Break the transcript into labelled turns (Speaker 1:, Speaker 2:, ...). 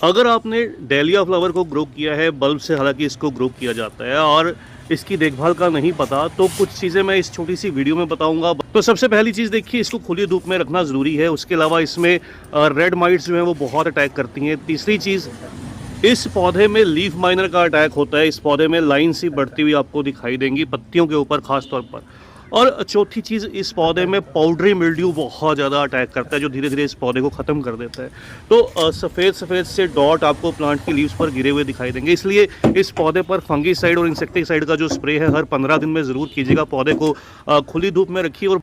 Speaker 1: अगर आपने dahlia flower को ग्रो किया है बल्ब से, हालांकि इसको ग्रो किया जाता है, और इसकी देखभाल का नहीं पता, तो कुछ चीज़ें मैं इस छोटी सी वीडियो में बताऊंगा। तो सबसे पहली चीज़ देखिए, इसको खुली धूप में रखना ज़रूरी है। उसके अलावा इसमें रेड माइट्स जो हैं वो बहुत अटैक करती हैं। तीसरी चीज़, इस पौधे में लीफ माइनर का अटैक होता है। इस पौधे में लाइन सी बढ़ती हुई आपको दिखाई देंगी पत्तियों के ऊपर खास तौर पर। और चौथी चीज़, इस पौधे में पाउडरी मिल्ड्यू बहुत ज़्यादा अटैक करता है, जो धीरे धीरे इस पौधे को ख़त्म कर देता है। तो सफ़ेद सफ़ेद से डॉट आपको प्लांट की लीव्स पर गिरे हुए दिखाई देंगे। इसलिए इस पौधे पर फंगीसाइड और इंसेक्टिसाइड का जो स्प्रे है हर 15 दिन में ज़रूर कीजिएगा। पौधे को खुली धूप में रखिए और